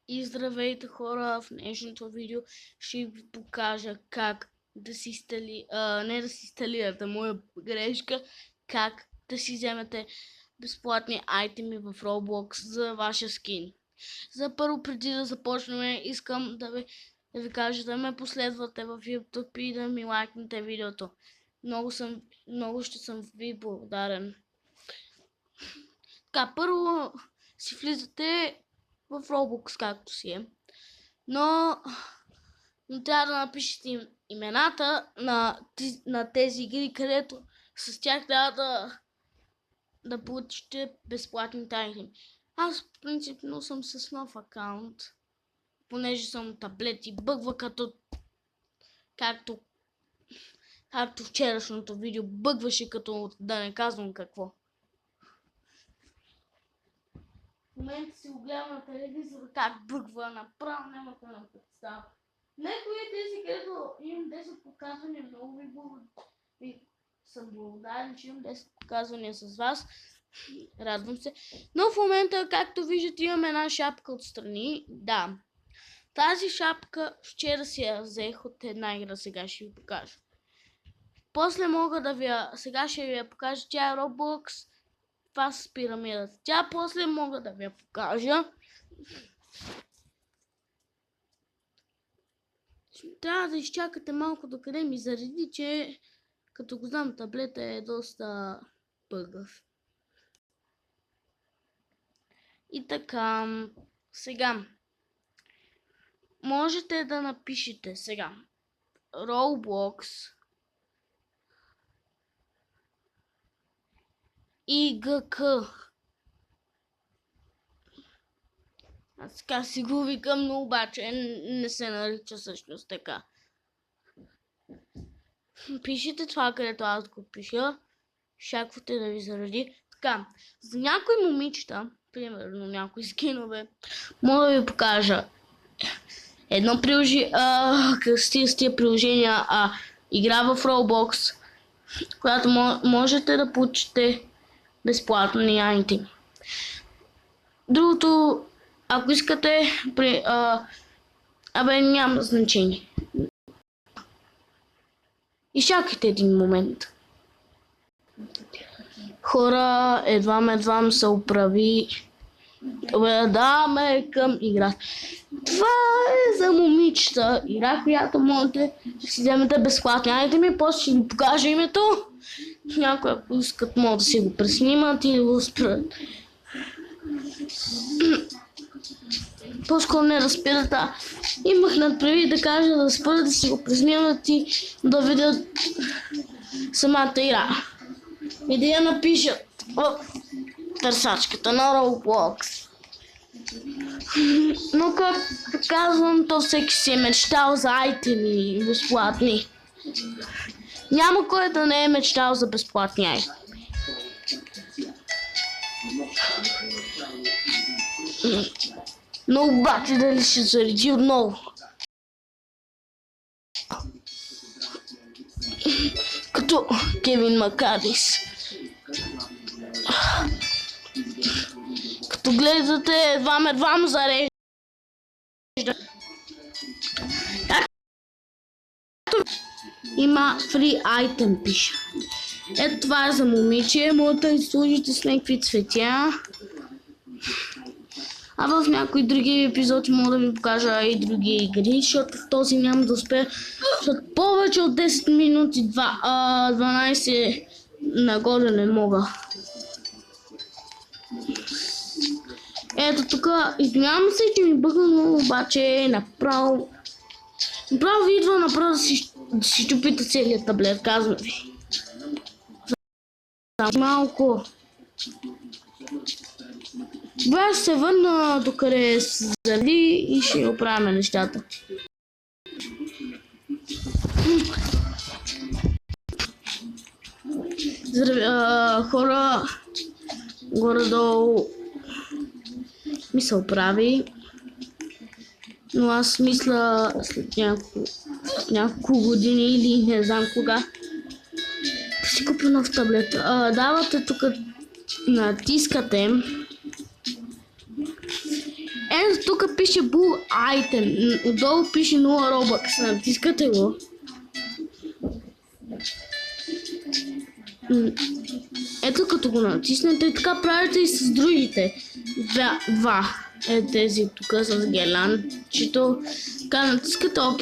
И здравейте хора, в днешното видео ще ви покажа как да си не да си инсталирате, моя грешка, как да си вземете безплатни айтеми в Roblox за вашия скин. За първо, преди да започнем, искам да ви кажа да ме последвате в YouTube и да ми лайкнете видеото. Много ще съм ви благодарен. Така, първо си влизате в Roblox, както си е. Но трябва да напишете имената на тези игри, където с тях трябва да получите безплатните айтеми. Аз принципно съм с нов акаунт, понеже съм таблет и бъгва както вчерашното видео бъгваше, като да не казвам какво. В момента си го гледам на телевизора как бъгва, направо нямате на представа. Някои тези, където имам 10 показвания, много ви съм благодарен, че имам 10 показвания с вас. Радвам се. Но в момента, както виждате, имам една шапка отстрани. Да. Тази шапка вчера си я взех от една игра, сега ще ви покажа. После сега ще ви я покажа, тя е Roblox. Това с пирамидата. Тя после мога да ви я покажа. Трябва да изчакате малко докъде ми зареди, че като го знам, таблета е доста бъгъв. И така, сега можете да напишете сега Roblox ИГК. Аз така си го викам, но обаче не се нарича всъщност така. Пишете това, където аз го пиша. Шаквате да ви заради. Така, за някои момичета, примерно някои скинове, мога да ви покажа едно приложение, с тия приложения, игра в Roblox, която можете да получите безплатни айтеми. Другото, ако искате, няма значение. Изчакайте един момент. Хора, едвам се оправи. Даваме към игра. Това е за момичета. Игра, която можете да си вземете безплатни айтеми. После ще ви покажа името. Някой, ако искат, могат да си го преснимат или го спрат. По-скоро не разпират, имах надправи да кажа да спрат, да си го преснимат и да видят самата игра. И да я напишат в търсачката на Roblox. Но както казвам, то всеки си е мечтал за айтеми безплатни. Няма кой да не е мечтал за безплатни айтеми. Но обаче дали ще зареди отново? Като Кевин Макадис. Като гледате, едвам зарежда. Има free item, пише. Ето това е за момиче, може да изслужите с някакви цветя. А в някои други епизоди мога да ви покажа и други игри, защото в този няма да успея. Защото повече от 10 минути, 12 нагоре не мога. Ето тук, извинявам се, че ми бъгна, но обаче направо ви идва да си чупите целият таблет, казвам ви. Малко. Аз се върна докъде се заради и ще оправим нещата. Хора, горе-долу ми се оправи, но аз мисля след няколко години или не знам кога да си купя нов таблет. Давате тук, натискате. Ето тук пише Bull Item, отдолу пише 0 Robux, натискате го. Ето като го натиснете, така правите и с другите. Два. Тези тук с геланчето. Така натискате ОК.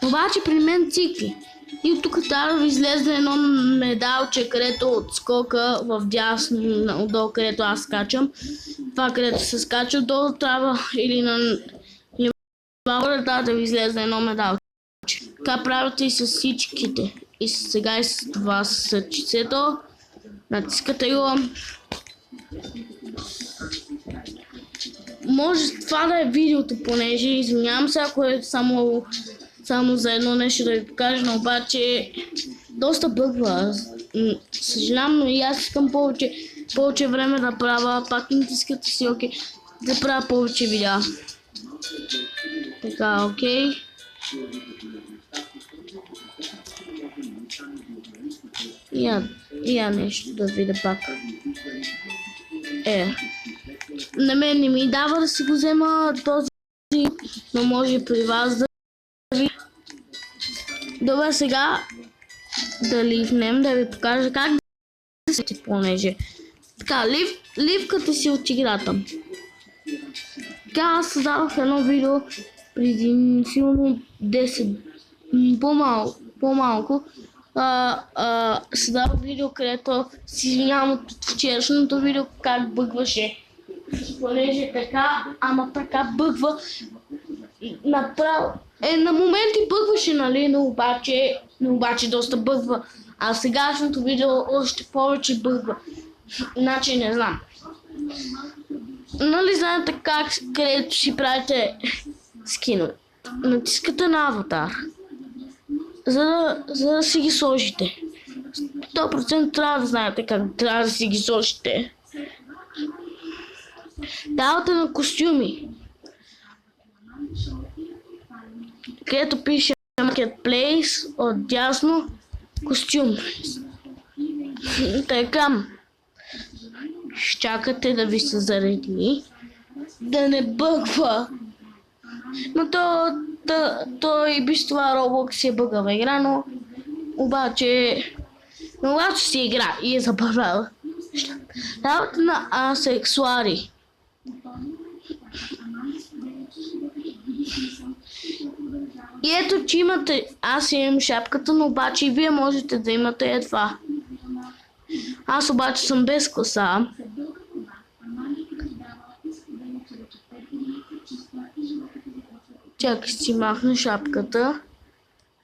Обаче при мен цикли. И от тук трябва да ви излезе едно медалче, където от скока в дясно, отдолу, където аз скачам. Това, където се скача, отдолу трябва или на да ви излезе едно медалче. Така правите и с всичките. И сега и с това с чицето. Натискате го. Може това да е видеото, понеже извинявам се, ако е само за едно нещо да ви покажа, но обаче доста бъгва. Съжалявам, но и аз искам повече време да правя. Пак натискате си ОК, да правя повече видеа. Така, окей. Я нещо да видя пак. На мен не ми дава да си го взема този, но може при вас да ви. Добре, сега да ливнем, да ви покажа как да се понеже. Така, ливката си от играта. Така, аз създадох едно видео преди силно 10, по-малко. Създадох видео, където си извинявам от вчерашното видео как бъгваше. Понеже така, ама така бъгва. Направо. На моменти бъгваше, нали, но обаче доста бъгва. А сегашното видео още повече бъгва. Значи не знам. Нали знаете как, където си правите скинове? Натискате на аватар, за да си ги сложите. 100% трябва да знаете как трябва да си ги сложите. Давате на костюми, където пише Marketplace, отдясно костюм. Така, чакате да ви се зареди, да не бъгва. Но то и без това Roblox си е бъгава игра, но обаче си игра и е забавлява. Давате на асексуари. И ето, че имате, аз имам шапката, но обаче и вие можете да имате едва. Аз обаче съм без коса. Чакай, си махна шапката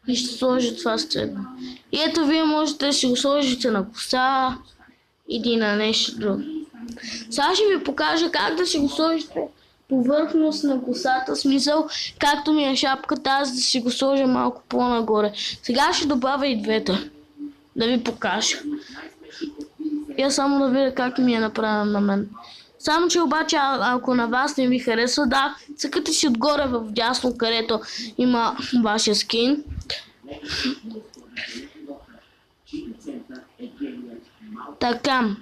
и ще сложа това средно. И ето, вие можете да си го сложите на коса или на нещо друго. Сега ще ви покажа как да си го сложите повърхност на косата, смисъл, както ми е шапката, аз да си го сложа малко по-нагоре. Сега ще добавя и двете, да ви покажа. Я само да видя как ми е направено на мен. Само че обаче, ако на вас не ви харесва, да, цъкате си отгоре в дясно, където има вашия скин. Така.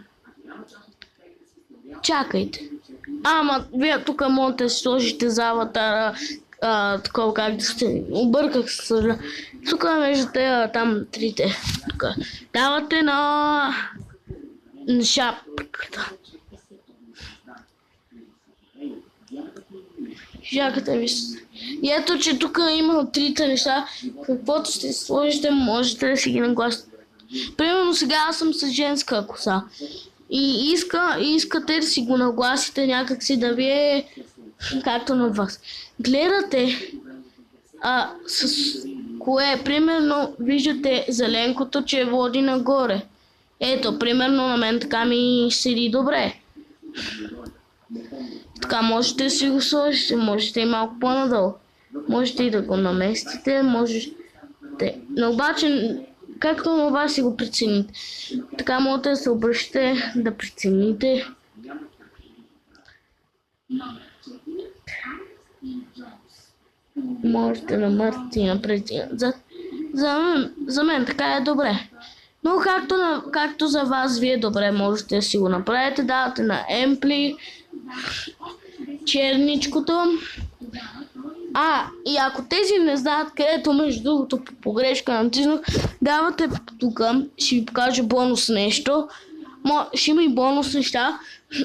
Чакайте. Ама, вие тук можете да сложите за аватара, такова как да сте. Обърках се. Тук между те, там трите. Тук. Давате на шапката. Чакате ви. И ето, че тук има трите неща. Каквото ще сложите, можете да си ги нагласите. Примерно сега аз съм с женска коса. И искате да си го нагласите някакси да ви е както на вас. Гледате с кое, примерно виждате зеленкото, че води нагоре. Ето, примерно на мен така ми седи добре. Така можете да си го сложите, можете и малко по-надолу. Можете и да го наместите, можете. Но обаче, както на вас си го прецените. Така можете да се обръщате, да прецените. Можете да мъртите и напред. За мен така е добре. Но както за вас, вие добре можете да си го направите. Давате на Емпли черничкото. И ако тези не знаят, където между другото по погрешка натиснах, давате тук, ще ви покажа бонус нещо. Ще има и бонус неща.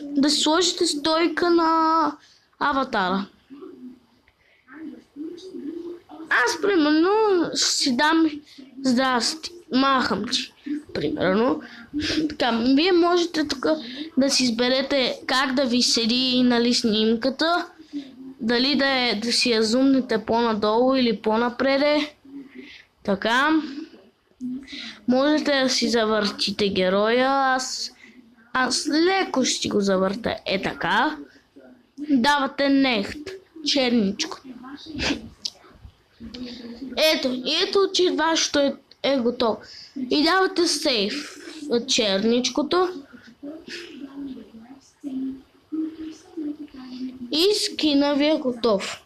Да си сложите стойка на аватара. Аз примерно си дам здрасти, махам ти, примерно. Така, вие можете тук да си изберете как да ви седи, нали, снимката. Дали да си я зумнете по-надолу или по-напреде. Така. Можете да си завъртите героя. Аз леко ще го завърта. Така. Давате next. Черничко. Ето, че вашето е готово. И давате сейф от черничкото. И скина ви е готов.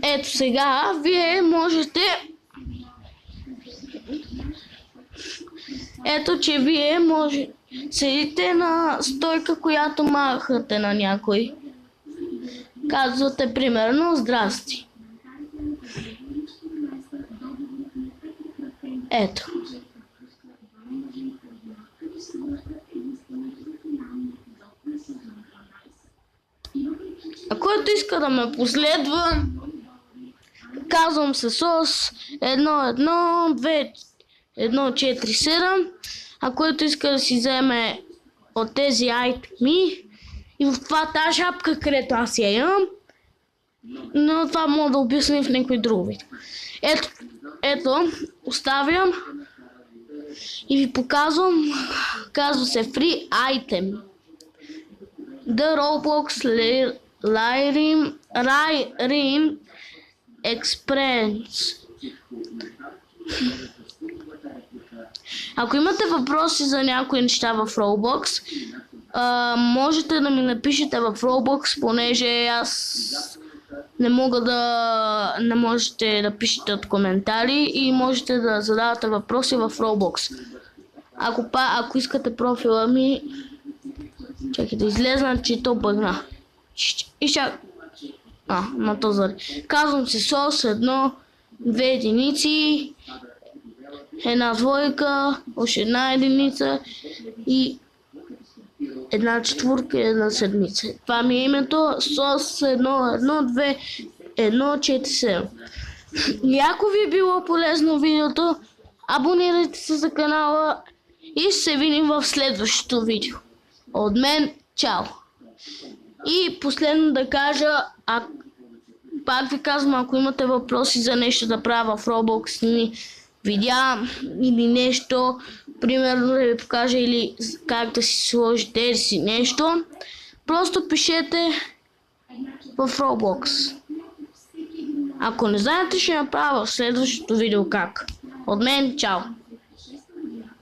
Ето сега вие можете... Ето, че вие може седите на стойка, която махате на някой. Казвате примерно здрасти. Ето. А който иска да ме последва, казвам се СОС 112-147. А който иска да си вземе от тези айтеми и в това тази шапка, където аз я имам, но това мога да обясня в някой друг вид. Ето, оставям и ви показвам, казва се Free Item. The Roblox Lyrim Experience. Ако имате въпроси за някои неща в Roblox, можете да ми напишете в Roblox, понеже аз не можете да пишете от коментари и можете да задавате въпроси в Roblox. Ако искате профила ми, чакай да излезна, че то бъгна. И чак. На този. Казвам се СОС 1, 2 единици, една двойка, още една единица и една четвърка и една седмица. Това ми е името СОС 112-147. И ако ви е било полезно видеото, абонирайте се за канала и се видим в следващото видео. От мен, чао! И последно да кажа, пак ви казвам, ако имате въпроси за нещо да правя в Roblox, видеа или нещо, примерно да ви покажа или как да си сложите си нещо, просто пишете в Roblox. Ако не знаете, ще направя в следващото видео как. От мен, чао!